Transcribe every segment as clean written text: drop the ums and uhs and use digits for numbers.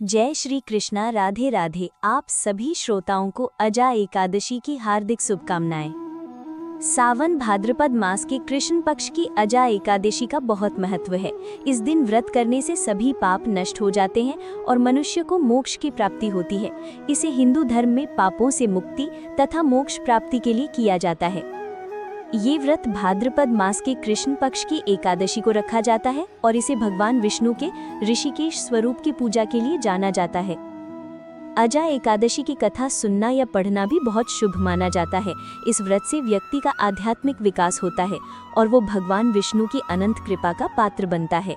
जय श्री कृष्णा। राधे राधे। आप सभी श्रोताओं को अजा एकादशी की हार्दिक शुभकामनाएं। सावन भाद्रपद मास के कृष्ण पक्ष की अजा एकादशी का बहुत महत्व है। इस दिन व्रत करने से सभी पाप नष्ट हो जाते हैं और मनुष्य को मोक्ष की प्राप्ति होती है। इसे हिंदू धर्म में पापों से मुक्ति तथा मोक्ष प्राप्ति के लिए किया जाता है। ये व्रत भाद्रपद मास के कृष्ण पक्ष की एकादशी को रखा जाता है और इसे भगवान विष्णु के ऋषिकेश स्वरूप की पूजा के लिए जाना जाता है। अजा एकादशी की कथा सुनना या पढ़ना भी बहुत शुभ माना जाता है। इस व्रत से व्यक्ति का आध्यात्मिक विकास होता है और वो भगवान विष्णु की अनंत कृपा का पात्र बनता है।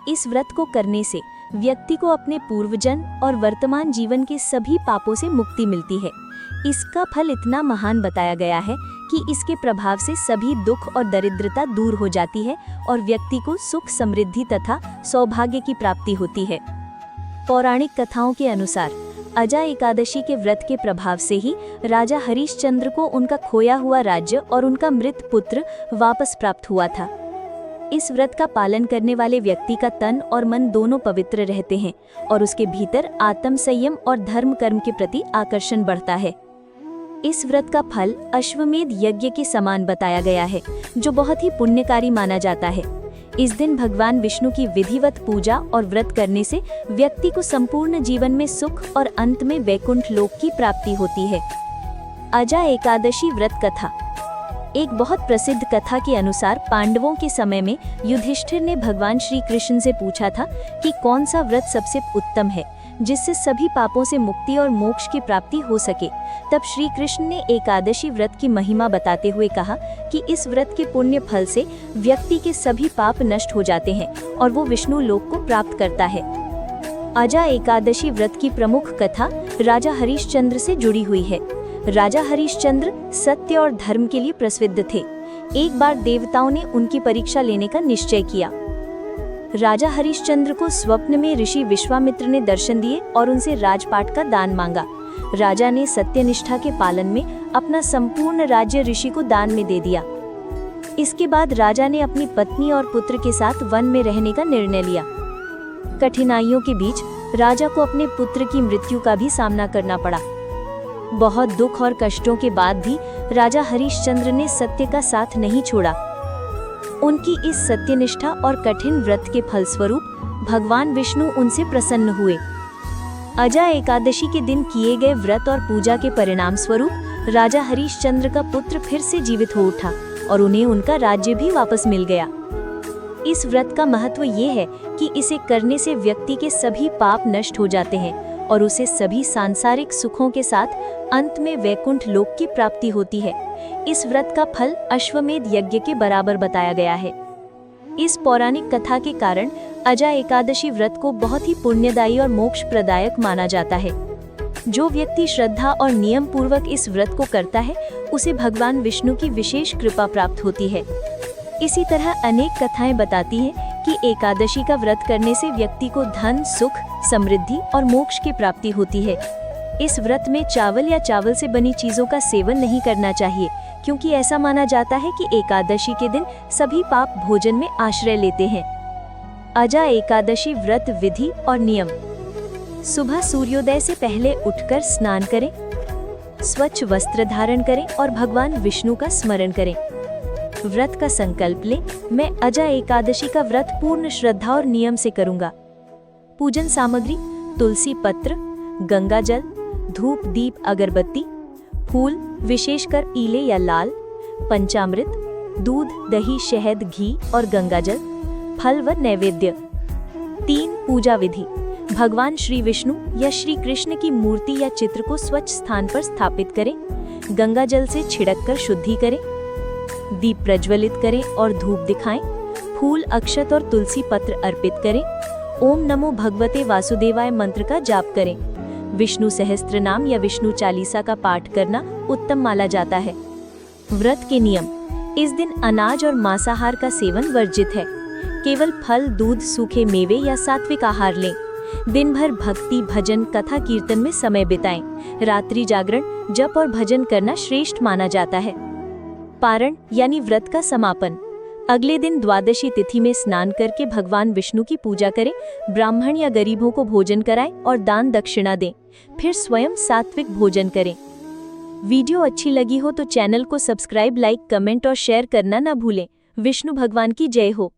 इस व्रत को करने से व्यक्ति को अपने पूर्वजन्म और वर्तमान जीवन के सभी पापों से मुक्ति मिलती है। इसका फल इतना महान बताया गया है कि इसके प्रभाव से सभी दुख और दरिद्रता दूर हो जाती है और व्यक्ति को सुख, समृद्धि तथा सौभाग्य की प्राप्ति होती है। पौराणिक कथाओं के अनुसार अजा एकादशी के व्रत के प्रभाव से ही राजा हरिश्चंद्र को उनका खोया हुआ राज्य और उनका मृत पुत्र वापस प्राप्त हुआ था। इस व्रत का पालन करने वाले व्यक्ति का तन और मन दोनों पवित्र रहते हैं और उसके भीतर आत्म संयम और धर्म कर्म के प्रति आकर्षण बढ़ता है। इस व्रत का फल अश्वमेध यज्ञ के समान बताया गया है, जो बहुत ही पुण्यकारी माना जाता है। इस दिन भगवान विष्णु की विधिवत पूजा और व्रत करने से व्यक्ति को संपूर्ण जीवन में सुख और अंत में वैकुंठ लोक की प्राप्ति होती है। अजा एकादशी व्रत कथा। एक बहुत प्रसिद्ध कथा के अनुसार पांडवों के समय में युधिष्ठिर ने भगवान श्री कृष्ण से पूछा था कि कौन सा व्रत सबसे उत्तम है, जिससे सभी पापों से मुक्ति और मोक्ष की प्राप्ति हो सके। तब श्री कृष्ण ने एकादशी व्रत की महिमा बताते हुए कहा कि इस व्रत के पुण्य फल से व्यक्ति के सभी पाप नष्ट हो जाते हैं और वो विष्णु लोक को प्राप्त करता है। अजा एकादशी व्रत की प्रमुख कथा राजा हरिश्चंद्र से जुड़ी हुई है। राजा हरिश्चंद्र सत्य और धर्म के लिए प्रसिद्ध थे। एक बार देवताओं ने उनकी परीक्षा लेने का निश्चय किया। राजा हरिश्चंद्र को स्वप्न में ऋषि विश्वामित्र ने दर्शन दिए और उनसे राजपाट का दान मांगा। राजा ने सत्यनिष्ठा के पालन में अपना संपूर्ण राज्य ऋषि को दान में दे दिया। इसके बाद राजा ने अपनी पत्नी और पुत्र के साथ वन में रहने का निर्णय लिया। कठिनाइयों के बीच राजा को अपने पुत्र की मृत्यु का भी सामना करना पड़ा। बहुत दुख और कष्टों के बाद भी राजा हरिश्चंद्र ने सत्य का साथ नहीं छोड़ा। उनकी इस सत्यनिष्ठा और कठिन व्रत के फलस्वरूप भगवान विष्णु उनसे प्रसन्न हुए। अजा एकादशी के दिन किए गए व्रत और पूजा के परिणाम स्वरूप राजा हरिश्चंद्र का पुत्र फिर से जीवित हो उठा और उन्हें उनका राज्य भी वापस मिल गया। इस व्रत का महत्व ये है कि इसे करने से व्यक्ति के सभी पाप नष्ट हो जाते हैं और उसे सभी सांसारिक सुखों के साथ अंत में वैकुंठ लोक की प्राप्ति होती है। इस व्रत का फल अश्वमेध यज्ञ के बराबर बताया गया है। इस पौराणिक कथा के कारण अजा एकादशी व्रत को बहुत ही पुण्यदायी और मोक्ष प्रदायक माना जाता है। जो व्यक्ति श्रद्धा और नियम पूर्वक इस व्रत को करता है, उसे भगवान विष्णु की विशेष कृपा प्राप्त होती है। इसी तरह अनेक कथाएं बताती हैं कि एकादशी का व्रत करने से व्यक्ति को धन, सुख, समृद्धि और मोक्ष की प्राप्ति होती है। इस व्रत में चावल या चावल से बनी चीजों का सेवन नहीं करना चाहिए, क्योंकि ऐसा माना जाता है कि एकादशी के दिन सभी पाप भोजन में आश्रय लेते हैं। अजा एकादशी व्रत विधि और नियम। सुबह सूर्योदय से पहले उठकर स्नान करें, स्वच्छ वस्त्र धारण करें और भगवान विष्णु का स्मरण करें। व्रत का संकल्प लें, मैं अजा एकादशी का व्रत पूर्ण श्रद्धा और नियम से करूंगा। पूजन सामग्री: तुलसी पत्र, गंगा जल, धूप, दीप, अगरबत्ती, फूल विशेषकर पीले या लाल, पंचामृत, दूध, दही, शहद, घी और गंगा जल, फल व नैवेद्य। 3 पूजा विधि: भगवान श्री विष्णु या श्री कृष्ण की मूर्ति या चित्र को स्वच्छ स्थान पर स्थापित करें, गंगा जल से छिड़क कर शुद्धि करें, दीप प्रज्वलित करें और धूप दिखाएं, फूल, अक्षत और तुलसी पत्र अर्पित करें, ओम नमो भगवते वासुदेवाय मंत्र का जाप करें। विष्णु सहस्त्र नाम या विष्णु चालीसा का पाठ करना उत्तम माना जाता है। व्रत के नियम: इस दिन अनाज और मांसाहार का सेवन वर्जित है। केवल फल, दूध, सूखे मेवे या सात्विक आहार लें। दिन भर भक्ति, भजन, कथा, कीर्तन में समय बिताएं। रात्रि जागरण, जप और भजन करना श्रेष्ठ माना जाता है। पारण यानी व्रत का समापन: अगले दिन द्वादशी तिथि में स्नान करके भगवान विष्णु की पूजा करें, ब्राह्मण या गरीबों को भोजन कराएं और दान दक्षिणा दें। फिर स्वयं सात्विक भोजन करें। वीडियो अच्छी लगी हो तो चैनल को सब्सक्राइब, लाइक, कमेंट और शेयर करना न भूलें। विष्णु भगवान की जय हो।